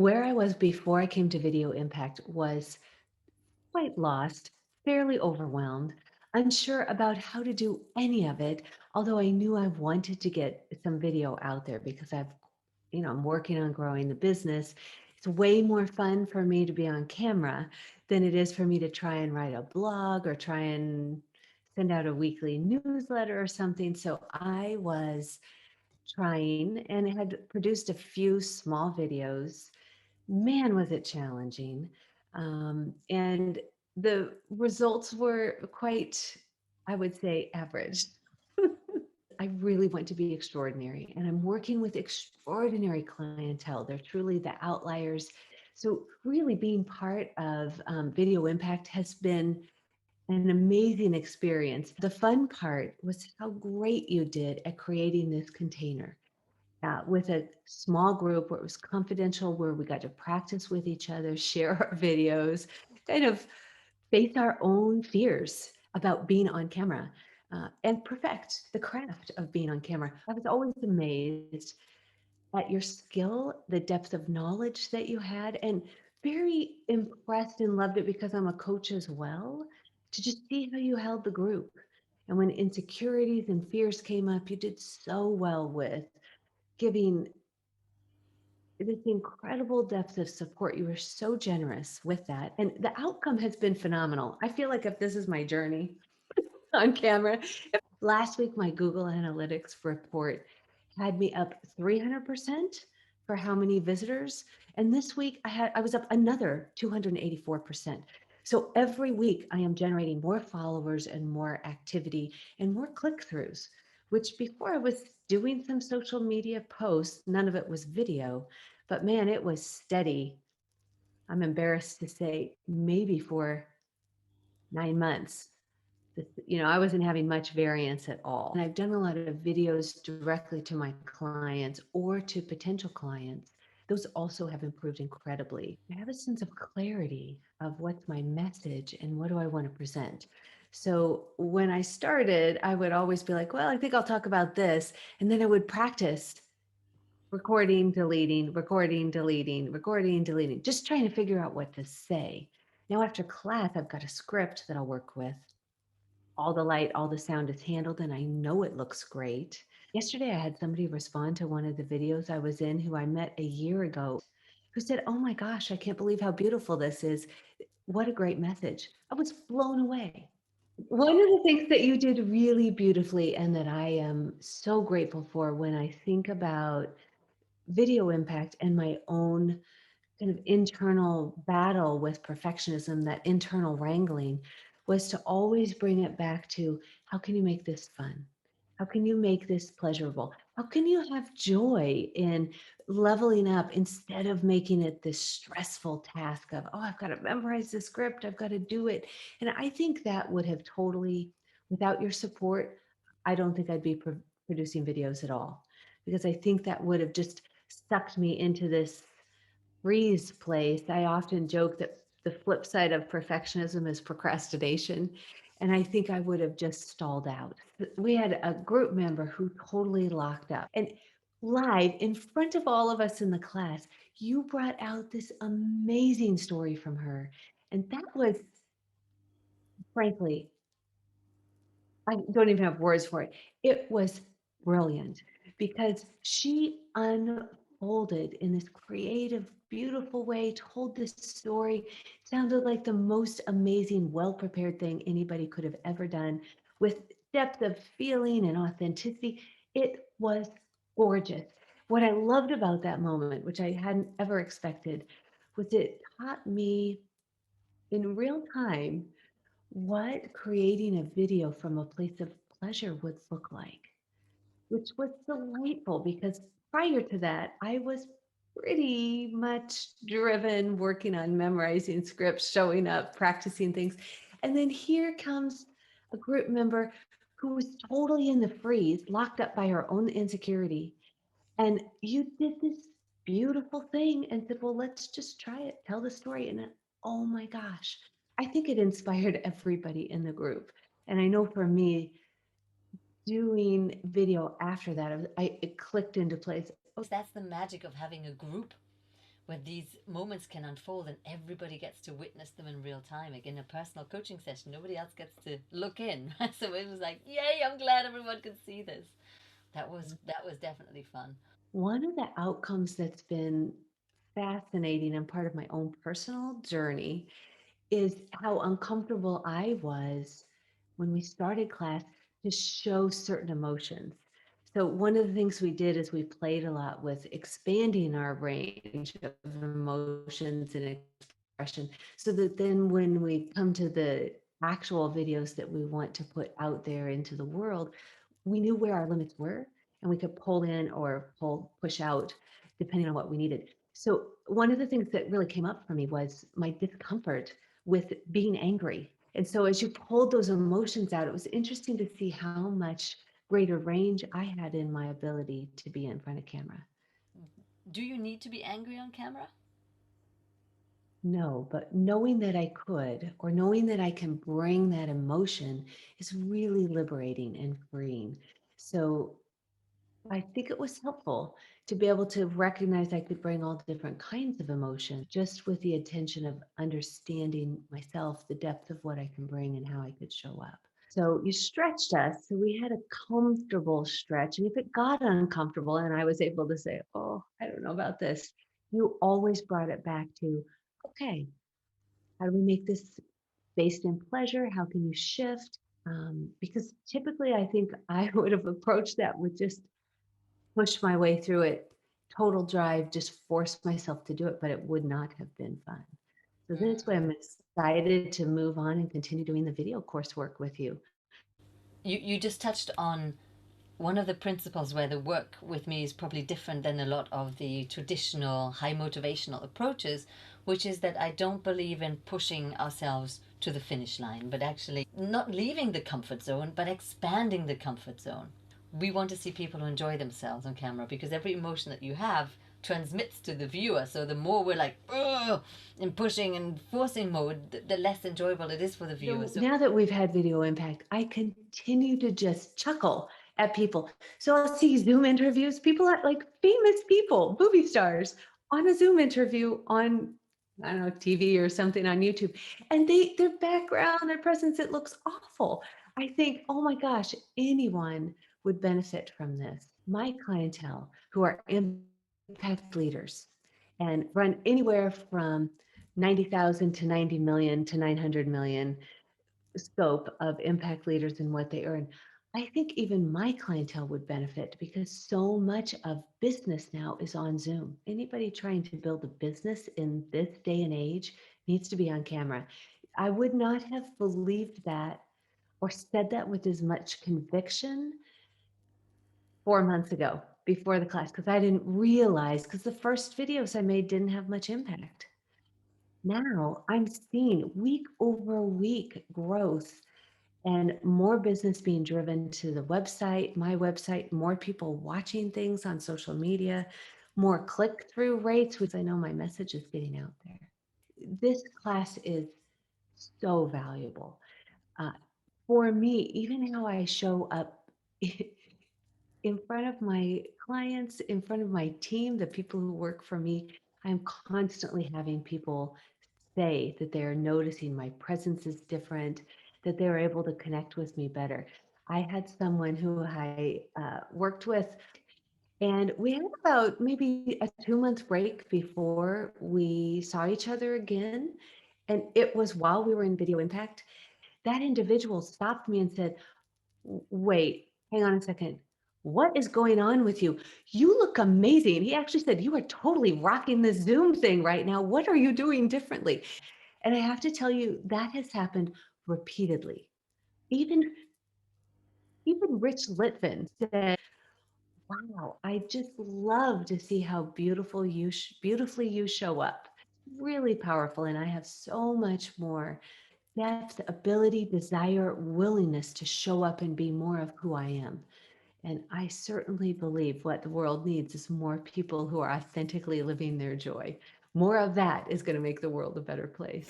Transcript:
Where I was before I came to Video Impact was quite lost, fairly overwhelmed, unsure about how to do any of it, although I knew I wanted to get some video out there because I'm working on growing the business. It's way more fun for me to be on camera than it is for me to try and write a blog or try and send out a weekly newsletter or something. So I was trying and had produced a few small videos. Man, was it challenging. And the results were quite, I would say, average. I really want to be extraordinary, and I'm working with extraordinary clientele. They're truly the outliers. So, really being part of Video Impact has been an amazing experience. The fun part was how great you did at creating this container with a small group where it was confidential, where we got to practice with each other, share our videos, kind of face our own fears about being on camera and perfect the craft of being on camera. I was always amazed at your skill, the depth of knowledge that you had, and very impressed and loved it because I'm a coach as well, to just see how you held the group. And when insecurities and fears came up, you did so well with giving this incredible depth of support. You were so generous with that. And the outcome has been phenomenal. I feel like if this is my journey on camera, if last week my Google Analytics report had me up 300% for how many visitors. And this week I was up another 284%. So every week I am generating more followers and more activity and more click-throughs, which before I was doing some social media posts, none of it was video, but man, it was steady. I'm embarrassed to say maybe for 9 months. I wasn't having much variance at all. And I've done a lot of videos directly to my clients or to potential clients. Those also have improved incredibly. I have a sense of clarity of what's my message and what do I want to present. So when I started, I would always be like, well, I think I'll talk about this. And then I would practice recording, deleting, recording, deleting, recording, deleting, just trying to figure out what to say. Now, after class, I've got a script that I'll work with. All the light, all the sound is handled, and I know it looks great. Yesterday, I had somebody respond to one of the videos I was in who I met a year ago who said, oh my gosh, I can't believe how beautiful this is. What a great message. I was blown away. One of the things that you did really beautifully and that I am so grateful for when I think about video impact and my own kind of internal battle with perfectionism, that internal wrangling, was to always bring it back to how can you make this fun? How can you make this pleasurable? How can you have joy in leveling up instead of making it this stressful task of, oh, I've got to memorize the script, I've got to do it. And I think that would have totally, without your support, I don't think I'd be producing videos at all, because I think that would have just sucked me into this freeze place. I often joke that the flip side of perfectionism is procrastination. And I think I would have just stalled out. We had a group member who totally locked up. And live in front of all of us in the class, you brought out this amazing story from her. And that was, frankly, I don't even have words for it. It was brilliant because she unfolded in this creative, beautiful way, told this story, sounded like the most amazing, well prepared thing anybody could have ever done with depth of feeling and authenticity. It was gorgeous. What I loved about that moment, which I hadn't ever expected, was it taught me in real time what creating a video from a place of pleasure would look like, which was delightful because prior to that, I was pretty much driven, working on memorizing scripts, showing up, practicing things. And then here comes a group member who was totally in the freeze, locked up by her own insecurity. And you did this beautiful thing and said, well, let's just try it, tell the story. And oh my gosh, I think it inspired everybody in the group. And I know for me, doing video after that, it clicked into place. That's the magic of having a group where these moments can unfold and everybody gets to witness them in real time. Like in a personal coaching session, nobody else gets to look in. So it was like, yay! I'm glad everyone could see this. That was definitely fun. One of the outcomes that's been fascinating and part of my own personal journey is how uncomfortable I was when we started class to show certain emotions. So one of the things we did is we played a lot with expanding our range of emotions and expression so that then when we come to the actual videos that we want to put out there into the world, we knew where our limits were and we could pull in or push out depending on what we needed. So one of the things that really came up for me was my discomfort with being angry. And so as you pulled those emotions out, it was interesting to see how much greater range I had in my ability to be in front of camera. Do you need to be angry on camera? No, but knowing that I could, or knowing that I can bring that emotion is really liberating and freeing. So I think it was helpful to be able to recognize I could bring all different kinds of emotions just with the intention of understanding myself, the depth of what I can bring and how I could show up. So you stretched us. So we had a comfortable stretch. And if it got uncomfortable and I was able to say, oh, I don't know about this, you always brought it back to, okay, how do we make this based in pleasure? How can you shift? Because typically I think I would have approached that with just push my way through it, total drive, just force myself to do it, but it would not have been fun. So this way I'm excited to move on and continue doing the video coursework with you. You just touched on one of the principles where the work with me is probably different than a lot of the traditional high motivational approaches, which is that I don't believe in pushing ourselves to the finish line, but actually not leaving the comfort zone, but expanding the comfort zone. We want to see people who enjoy themselves on camera because every emotion that you have transmits to the viewer. So the more we're like, ugh, in pushing and forcing mode, the less enjoyable it is for the viewer. So So now that we've had video impact, I continue to just chuckle at people. So I'll see Zoom interviews, people like famous people, movie stars on a Zoom interview on, I don't know, TV or something on YouTube. And their background, their presence, it looks awful. I think, oh my gosh, anyone would benefit from this. My clientele who are impact leaders and run anywhere from 90,000 to 90 million to 900 million scope of impact leaders and what they earn. I think even my clientele would benefit because so much of business now is on Zoom. Anybody trying to build a business in this day and age needs to be on camera. I would not have believed that or said that with as much conviction 4 months ago before the class because I didn't realize because the first videos I made didn't have much impact. Now I'm seeing week over week growth and more business being driven to the website, my website, more people watching things on social media, more click through rates, which I know my message is getting out there. This class is so valuable. Uh, for me, even how I show up in front of my clients, in front of my team, the people who work for me, I'm constantly having people say that they're noticing my presence is different, that they're able to connect with me better. I had someone who I worked with, and we had about maybe a 2 month break before we saw each other again. And it was while we were in Video Impact. That individual stopped me and said, wait, hang on a second. What is going on with you? You look amazing. He actually said, you are totally rocking the Zoom thing right now. What are you doing differently? And I have to tell you, that has happened repeatedly. Even even Rich Litvin said, wow, I just love to see how beautifully you show up. Really powerful. And I have so much more depth, ability, desire, willingness to show up and be more of who I am. And I certainly believe what the world needs is more people who are authentically living their joy. More of that is going to make the world a better place.